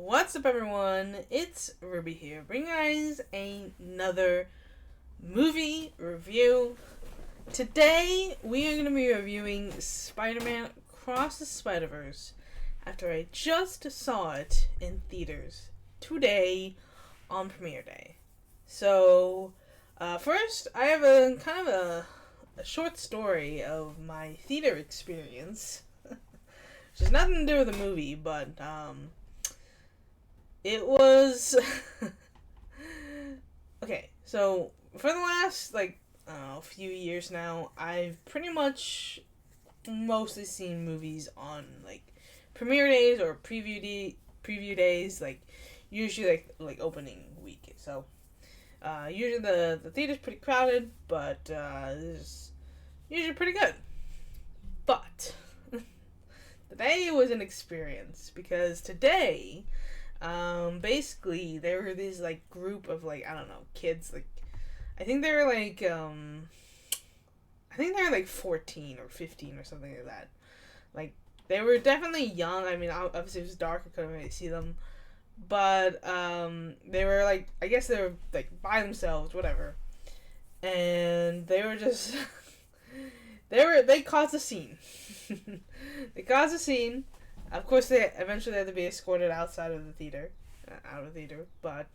What's up, everyone? It's Ruby here, bringing you guys another movie review. Today, we are going to be reviewing Spider-Man Across the Spiderverse after I just saw it in theaters today on premiere day. So, first, I have a kind of a short story of my theater experience, which has nothing to do with the movie, but, it was okay. So for the last few years now, I've pretty much mostly seen movies on premiere days or preview days, usually like opening week. So usually the theater's pretty crowded, but it's usually pretty good. But today was an experience because today. Basically, there were these, group of, kids, I think they were, 14 or 15 or something like that. They were definitely young. I mean, obviously it was dark, I couldn't really see them. But, they were, I guess they were, by themselves, whatever. And they were just, they caused a scene. They caused a scene. Of course, they eventually had to be escorted outside of the theater, but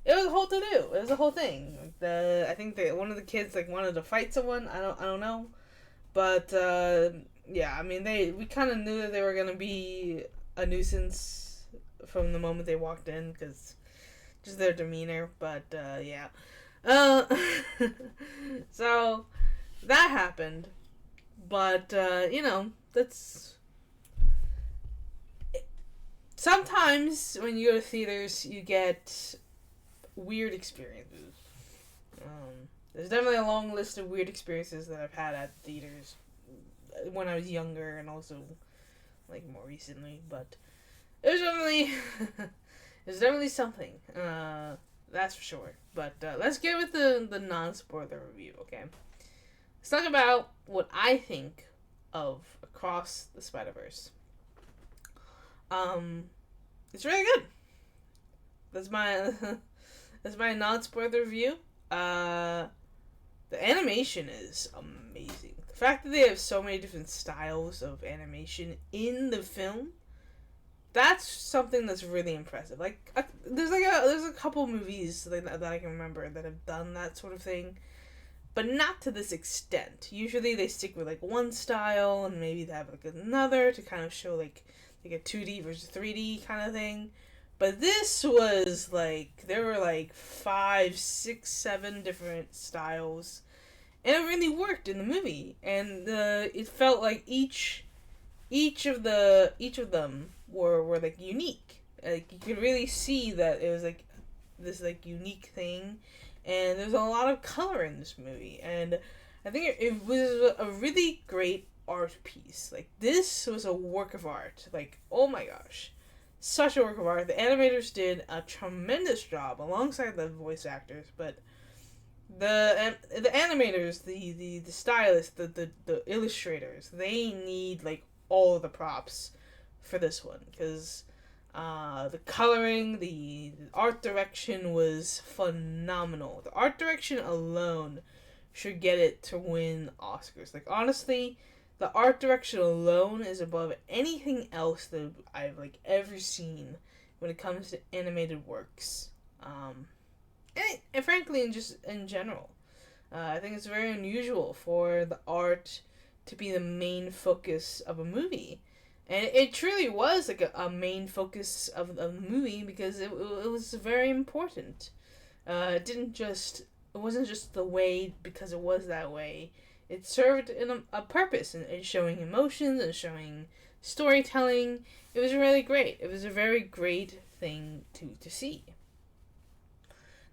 it was a whole to-do. It was a whole thing. I think one of the kids wanted to fight someone. I don't know, but yeah. I mean, we kind of knew that they were gonna be a nuisance from the moment they walked in, because just their demeanor. But yeah, so that happened. But that's. Sometimes when you go to theaters, you get weird experiences. There's definitely a long list of weird experiences that I've had at theaters when I was younger and also more recently. But it was definitely something. That's for sure. But let's get with the non-spoiler review. Okay, let's talk about what I think of Across the Spiderverse. It's really good. That's my non-spoiler review. The animation is amazing. The fact that they have so many different styles of animation in the film, that's something that's really impressive. There's a couple movies that I can remember that have done that sort of thing, but not to this extent. Usually they stick with one style and maybe they have another to kind of show a 2D versus 3D kind of thing. But this was there were 5, 6, 7 different styles, and it really worked in the movie. And it felt like each of them were unique. You could really see that it was this unique thing, and there's a lot of color in this movie. And I think it was a really great art piece. This was a work of art. Oh my gosh, such a work of art. The animators did a tremendous job alongside the voice actors, but the animators, the stylists, the illustrators, they need all of the props for this one, because the coloring, the art direction was phenomenal. The art direction alone should get it to win Oscars. Honestly, the art direction alone is above anything else that I've ever seen when it comes to animated works. And frankly, in general, I think it's very unusual for the art to be the main focus of a movie, and it truly was a main focus of the movie, because it was very important. It wasn't just the way because it was that way. It served in a purpose in showing emotions and showing storytelling. It was really great. It was a very great thing to see.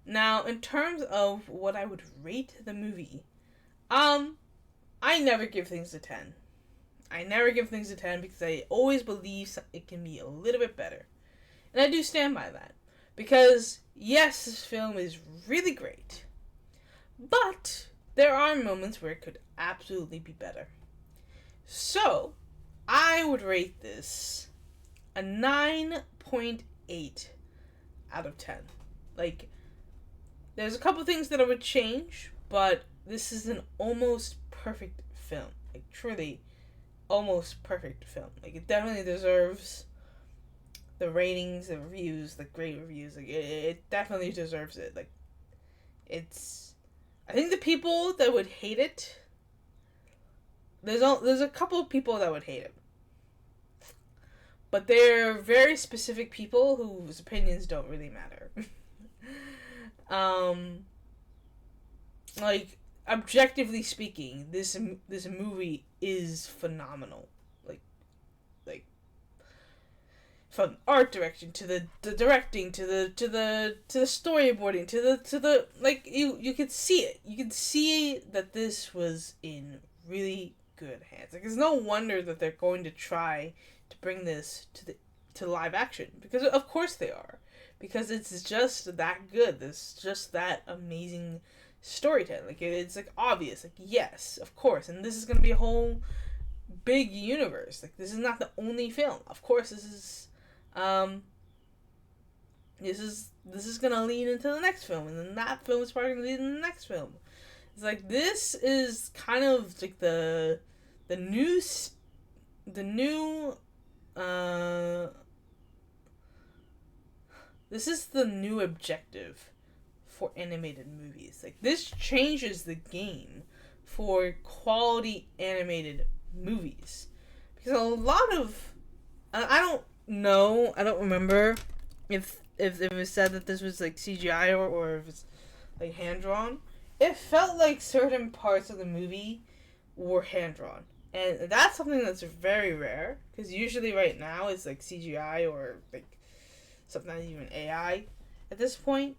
Now, in terms of what I would rate the movie, I never give things a 10. I never give things a 10 because I always believe it can be a little bit better. And I do stand by that. Because, yes, this film is really great, but there are moments where it could absolutely be better. So, I would rate this a 9.5 9.8 out of 10. Like, there's a couple things that I would change, but this is an almost perfect film. Like, truly, almost perfect film. Like, it definitely deserves the ratings, the reviews, the great reviews. Like, it definitely deserves it. Like, it's... I think the people that would hate it... There's a couple of people that would hate it. But they're very specific people whose opinions don't really matter. Like, objectively speaking, this movie is phenomenal. Like from art direction to the directing to the storyboarding to the like you could see it. You could see that this was in really good hands. Like, it's no wonder that they're going to try to bring this to live action, because of course they are, because it's just that good. It's just that amazing storytelling. Like, it's like obvious. Like, yes, of course, and this is gonna be a whole big universe. Like, this is not the only film. Of course, this is gonna lead into the next film, and then that film is probably gonna lead into the next film. It's like, this is kind of like the new this is the new objective for animated movies. Like, this changes the game for quality animated movies, because a lot of I don't remember if it was said that this was like CGI or if it's like hand drawn. It felt like certain parts of the movie were hand-drawn. And that's something that's very rare, because usually right now it's like CGI or like sometimes even AI at this point.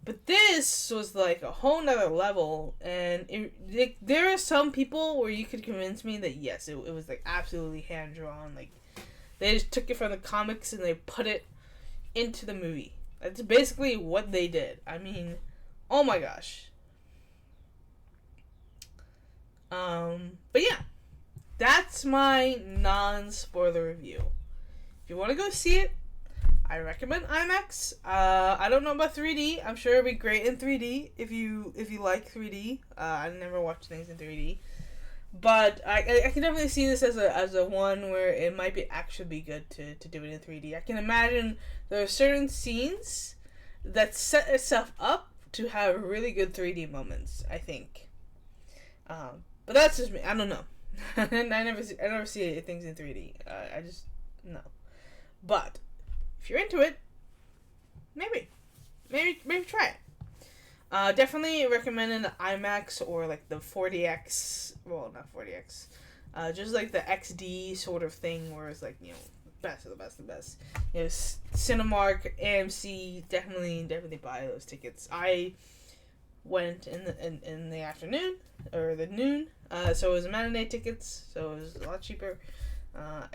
But this was like a whole nother level, and there are some people where you could convince me that yes, it was like absolutely hand-drawn. Like, they just took it from the comics and they put it into the movie. That's basically what they did. I mean, oh my gosh. But yeah, that's my non-spoiler review. If you want to go see it, I recommend IMAX. I don't know about 3D. I'm sure it'll be great in 3D if you like 3D. I never watched things in 3D, but I can definitely see this as a one where it might actually be good to do it in 3D. I can imagine there are certain scenes that set itself up to have really good 3D moments, I think. But that's just me. I don't know. I never see things in 3D. I just no. But if you're into it, maybe try it. Definitely recommend an IMAX or like the 40X. Well, not 40X. Just like the XD sort of thing, where it's like, you know, best of the best. You know, Cinemark, AMC. Definitely buy those tickets. I went in the afternoon or the noon, so it was matinee tickets, so it was a lot cheaper. I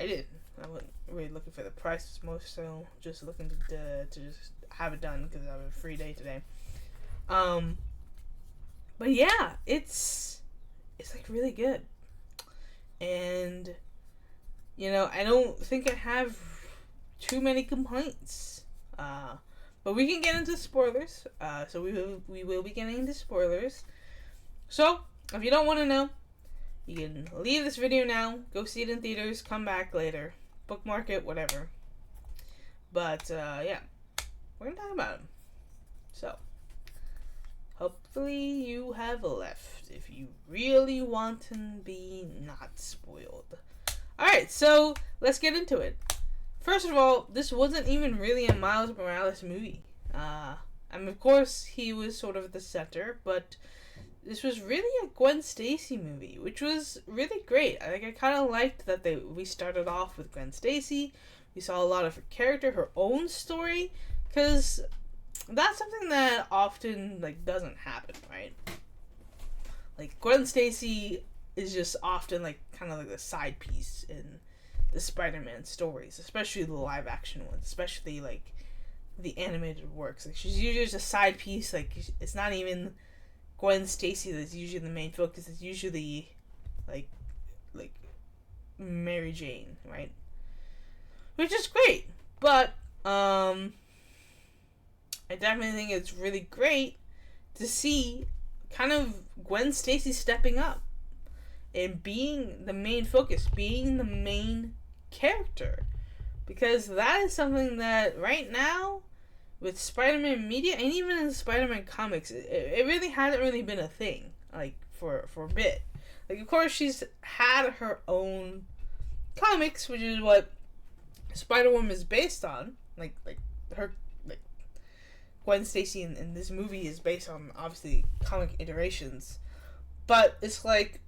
wasn't really looking for the price, most so just looking to just have it done because I have a free day today. But yeah, it's like really good, and you know, I don't think I have too many complaints. But we can get into spoilers. So we will be getting into spoilers. So if you don't want to know, you can leave this video now, go see it in theaters, come back later, bookmark it, whatever. But yeah, we're gonna talk about them. So hopefully you have left if you really want to be not spoiled. Alright, so let's get into it. First of all, this wasn't even really a Miles Morales movie. I mean, of course, he was sort of the center, but this was really a Gwen Stacy movie, which was really great. I kind of liked that we started off with Gwen Stacy. We saw a lot of her character, her own story, because that's something that often like doesn't happen, right? Like, Gwen Stacy is just often like kind of like the side piece in the Spider-Man stories, especially the live action ones, especially like the animated works. Like, she's usually just a side piece. Like, it's not even Gwen Stacy that's usually the main focus. It's usually like Mary Jane, right? Which is great, but definitely think it's really great to see kind of Gwen Stacy stepping up and being the main focus, being the main character. Because that is something that right now, with Spider-Man media, and even in Spider-Man comics, it really hasn't really been a thing, like, for a bit. Like, of course, she's had her own comics, which is what Spider-Woman is based on. Like her, like, Gwen Stacy in this movie is based on, obviously, comic iterations. But it's like,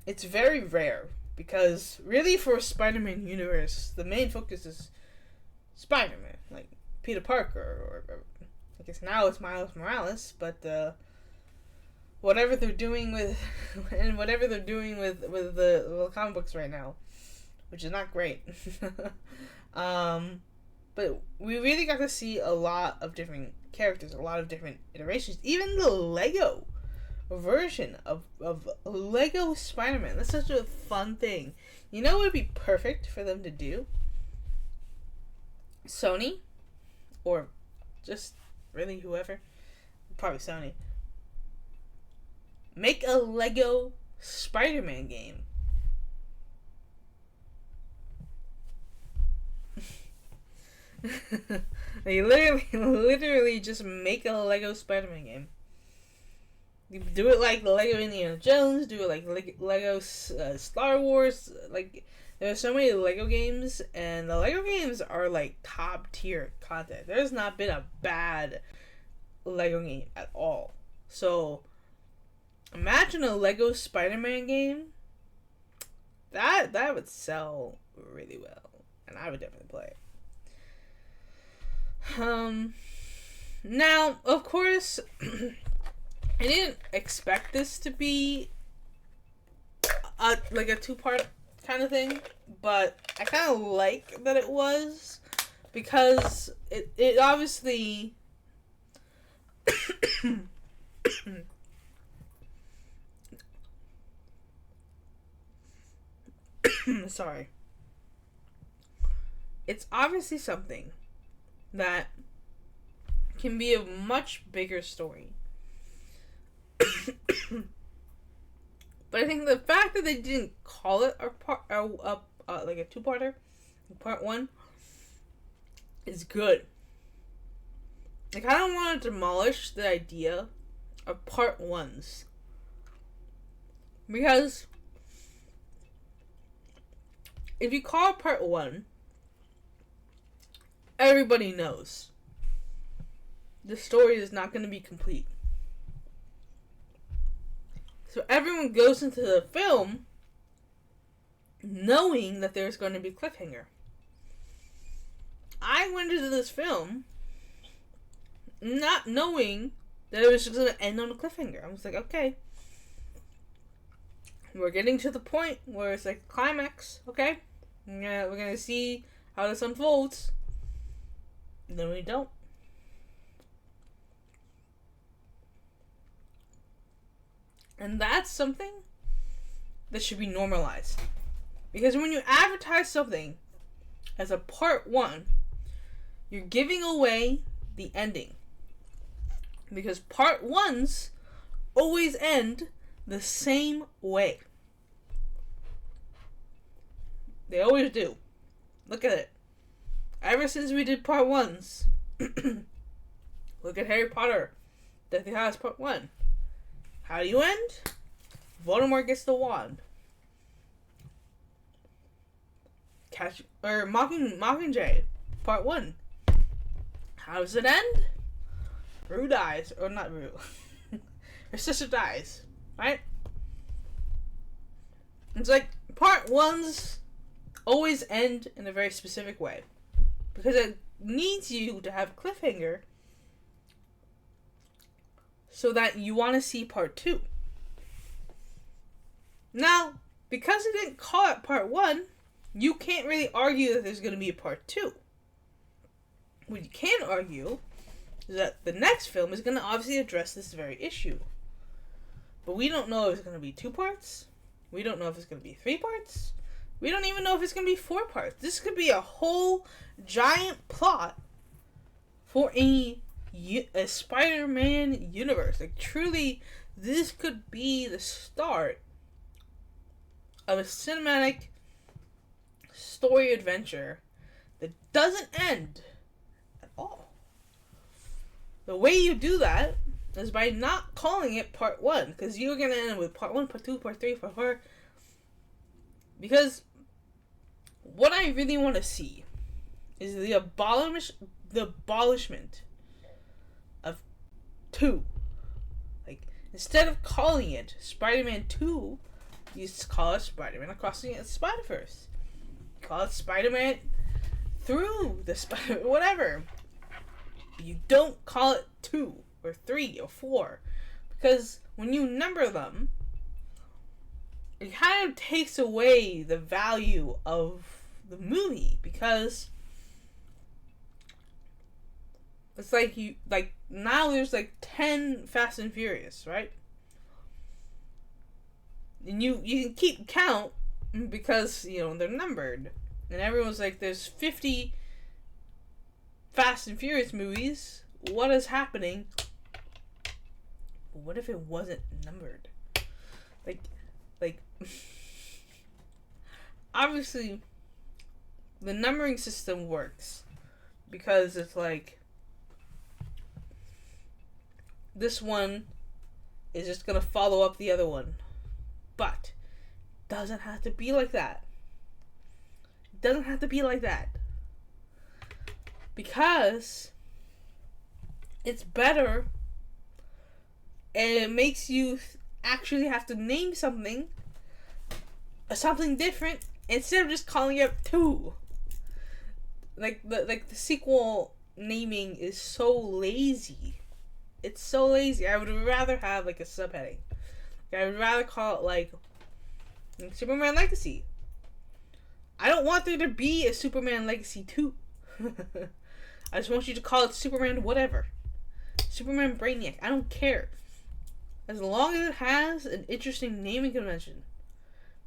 it's very rare. Because, really, for a Spider-Man universe, the main focus is Spider-Man. Like, Peter Parker, or I guess now it's Miles Morales, but, whatever they're doing with, and whatever they're doing with the comic books right now, which is not great. But we really got to see a lot of different characters, a lot of different iterations. Even the Lego version of Lego Spider-Man. That's such a fun thing. You know what would be perfect for them to do? Sony, or just really whoever, probably Sony, make a Lego Spider-Man game. They literally just make a Lego Spider-Man game. You do it like the Lego Indiana Jones, do it like Lego Star Wars. Like, there's so many Lego games, and the Lego games are like top tier content. There's not been a bad Lego game at all. So, imagine a Lego Spider-Man game. That would sell really well, and I would definitely play it. Now, of course, I didn't expect this to be like a two-part kind of thing, but I kind of like that it was, because it obviously sorry. It's obviously something that can be a much bigger story. But I think the fact that they didn't call it like a two-parter, part one, is good. Like, I don't want to demolish the idea of part ones, because if you call it part one, everybody knows the story is not going to be complete. So everyone goes into the film knowing that there's going to be a cliffhanger. I went into this film not knowing that it was just going to end on a cliffhanger. I was like, okay, we're getting to the point where it's like climax, okay? We're going to see how this unfolds. And then we don't. And that's something that should be normalized. Because when you advertise something as a part one, you're giving away the ending. Because part ones always end the same way. They always do. Look at it. Ever since we did part ones, look at Harry Potter, Deathly Hallows part one. How do you end? Voldemort gets the wand. Mockingjay, part one. How does it end? Rue dies, or not Rue. Her sister dies, right? It's like part ones always end in a very specific way, because it needs you to have a cliffhanger so that you want to see part two. Now, because it didn't call it part one, you can't really argue that there's going to be a part two. What you can argue is that the next film is going to obviously address this very issue. But we don't know if it's going to be 2 parts. We don't know if it's going to be 3 parts. We don't even know if it's going to be 4 parts. This could be a whole giant plot for a a Spider-Man universe. Like, truly, this could be the start of a cinematic story adventure that doesn't end at all. The way you do that is by not calling it part 1, because you're going to end with part 1, part 2, part 3, part 4. Because what I really want to see is the abolishment of 2. Like, instead of calling it Spider-Man 2, you just call it Spider-Man Across the Spiderverse. Call it Spider-Man Through the Spider... whatever. You don't call it 2 or 3 or 4. Because when you number them, it kind of takes away the value of the movie. Because it's like now there's 10 Fast and Furious, right? And you can keep count because, they're numbered. And everyone's like, there's 50 Fast and Furious movies. What is happening? What if it wasn't numbered? Like, obviously, the numbering system works. Because it's like, this one is just gonna follow up the other one. But it doesn't have to be like that. It doesn't have to be like that. Because it's better and it makes you actually have to name something different instead of just calling it 2. Like the sequel naming is so lazy. It's so lazy. I would rather have a subheading. I would rather call it Superman Legacy. I don't want there to be a Superman Legacy 2. I just want you to call it Superman whatever. Superman Brainiac. I don't care. As long as it has an interesting naming convention.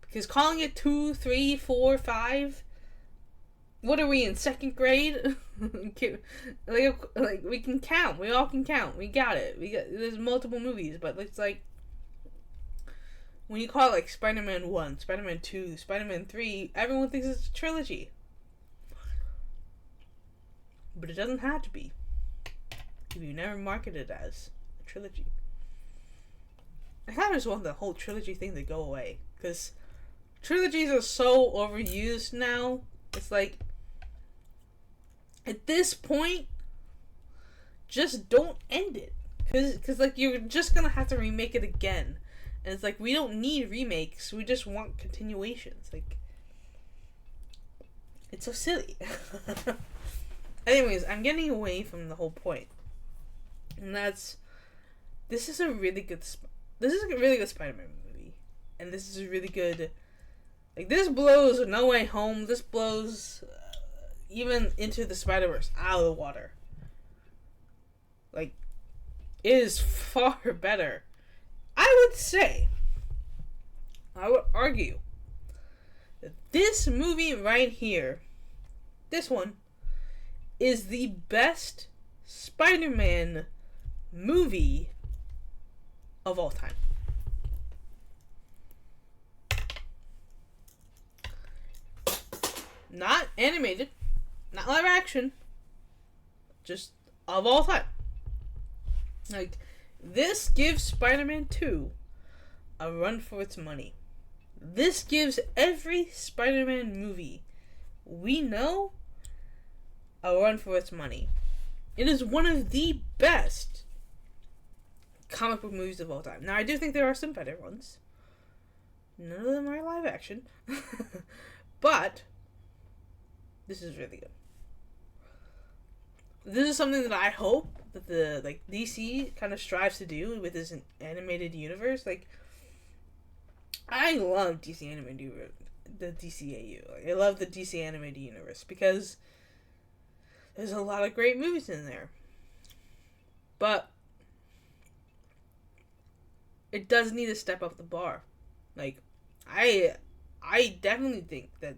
Because calling it 2, 3, 4, 5... What are we in, 2nd grade? We can count. We all can count. We got it. There's multiple movies, but it's when you call it Spider-Man 1, Spider-Man 2, Spider-Man 3, everyone thinks it's a trilogy. But it doesn't have to be. If you never market it as a trilogy. I kind of just want the whole trilogy thing to go away. Because trilogies are so overused now. It's at this point, just don't end it. Because you're just going to have to remake it again. And it's we don't need remakes. We just want continuations. It's so silly. Anyways, I'm getting away from the whole point. And this is a really good Spider-Man movie. And this is a really good, this blows No Way Home. This blows even Into the Spider-Verse out of the water. It is far better. I would argue that this movie right here, this one, is the best Spider-Man movie of all time. Not animated, not live action, just of all time. This gives Spider-Man 2 a run for its money. This gives every Spider-Man movie we know a run for its money. It is one of the best comic book movies of all time. Now, I do think there are some better ones. None of them are live action. But this is really good. This is something that I hope that the DC kind of strives to do with this animated universe. I love DC animated universe, the DCAU. I love the DC animated universe because there's a lot of great movies in there. But it does need to step up the bar. I definitely think that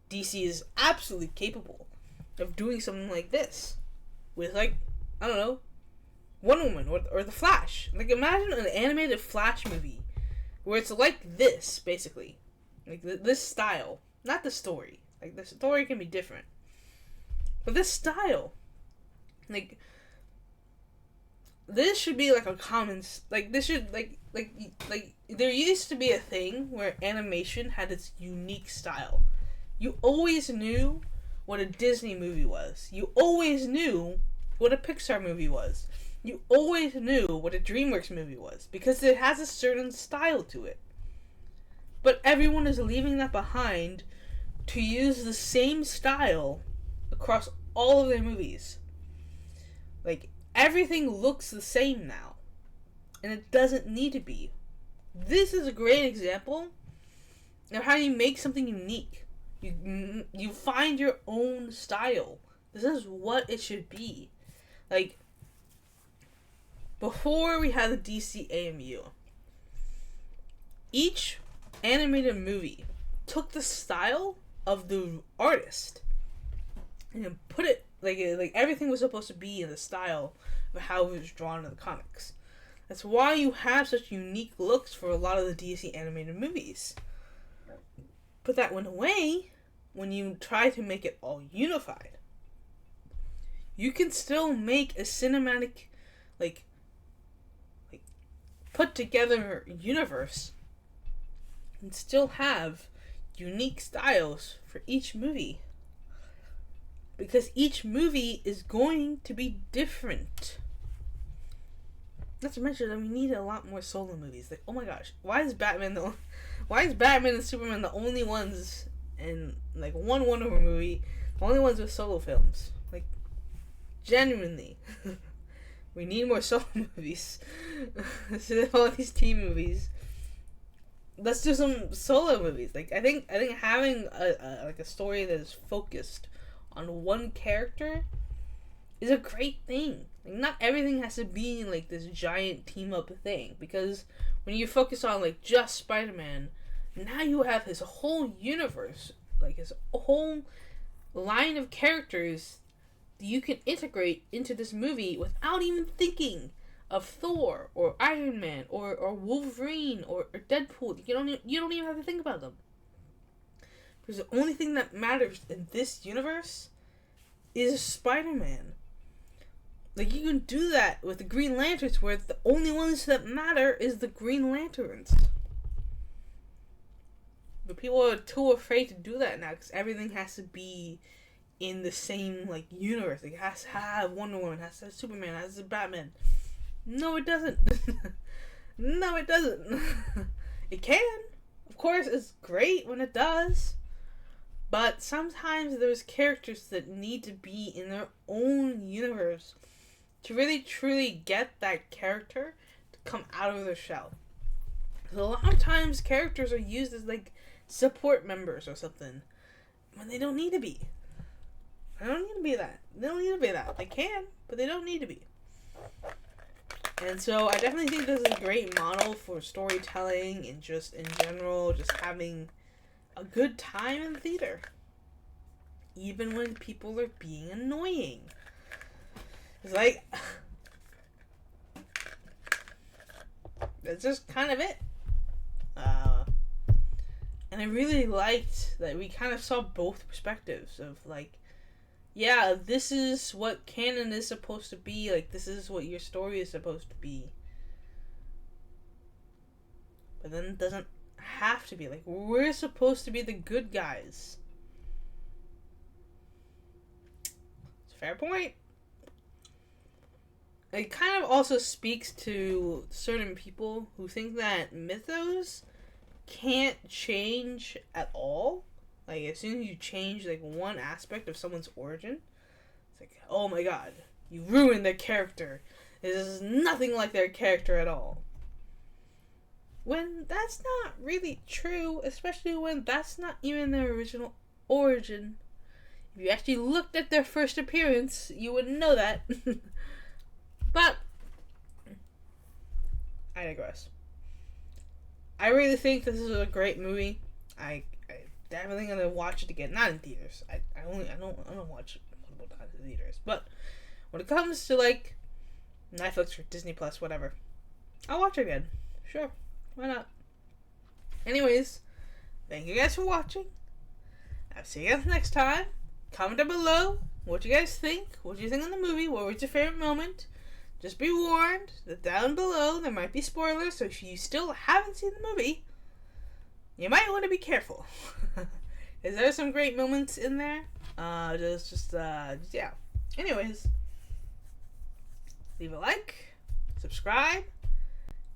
DC is absolutely capable of doing something like this with I don't know, Wonder Woman or The Flash. Like, imagine an animated Flash movie where it's like this, basically. Like, this style. Not the story. Like, the story can be different. But this style. Like, this should be like a common... Like, this should... Like, there used to be a thing where animation had its unique style. You always knew what a Disney movie was. You always knew what a Pixar movie was. You always knew what a DreamWorks movie was. Because it has a certain style to it. But everyone is leaving that behind to use the same style across all of their movies. Like, everything looks the same now. And it doesn't need to be. This is a great example of how you make something unique. You find your own style. This is what it should be. Like, before we had the DC AMU, each animated movie took the style of the artist and put it like everything was supposed to be in the style of how it was drawn in the comics. That's why you have such unique looks for a lot of the DC animated movies. But that went away when you try to make it all unified. You can still make a cinematic, like put together universe and still have unique styles for each movie. Because each movie is going to be different. Not to mention that we need a lot more solo movies. Like, oh my gosh, why is Batman and Superman the only ones in like one Wonder Woman movie, the only ones with solo films? Like, genuinely. We need more solo movies. Instead of all these team movies, let's do some solo movies. Like, I think having a story that is focused on one character is a great thing. Like, not everything has to be like this giant team up thing, because when you focus on like just Spider-Man, now you have his whole universe, like his whole line of characters that you can integrate into this movie without even thinking of Thor or Iron Man or Wolverine or Deadpool. You don't even have to think about them. Because the only thing that matters in this universe is Spider-Man. Like, you can do that with the Green Lanterns, where the only ones that matter is the Green Lanterns. But people are too afraid to do that now, because everything has to be in the same, like, universe. Like, it has to have Wonder Woman, it has to have Superman, it has to have Batman. No, it doesn't. No, it doesn't. It can. Of course, it's great when it does. But sometimes there's characters that need to be in their own universe to really truly get that character to come out of their shell. Because a lot of times characters are used as like support members or something when they don't need to be. They don't need to be that. They don't need to be that. They can, but they don't need to be. And so I definitely think this is a great model for storytelling and just in general, just having a good time in theater. Even when people are being annoying. It's like, that's just kind of it. And I really liked that we kind of saw both perspectives of like, yeah, this is what canon is supposed to be. Like, this is what your story is supposed to be. But then it doesn't have to be. Like, we're supposed to be the good guys. It's a fair point. It kind of also speaks to certain people who think that mythos can't change at all. Like, as soon as you change, like, one aspect of someone's origin, it's like, oh my god, you ruined their character. This is nothing like their character at all. When that's not really true, especially when that's not even their original origin. If you actually looked at their first appearance, you would know that. But I digress. I really think this is a great movie. I definitely gonna watch it again. Not in theaters. I don't watch multiple times in theaters. But when it comes to, like, Netflix or Disney Plus, whatever, I'll watch it again. Sure. Why not? Anyways, thank you guys for watching. I'll see you guys next time. Comment down below what you guys think. What do you think of the movie? What was your favorite moment? Just be warned that down below there might be spoilers, so if you still haven't seen the movie, you might want to be careful. Is there some great moments in there? Yeah. Anyways, leave a like, subscribe,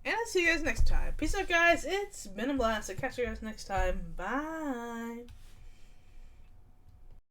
and I'll see you guys next time. Peace out, guys. It's been a blast. I'll catch you guys next time. Bye.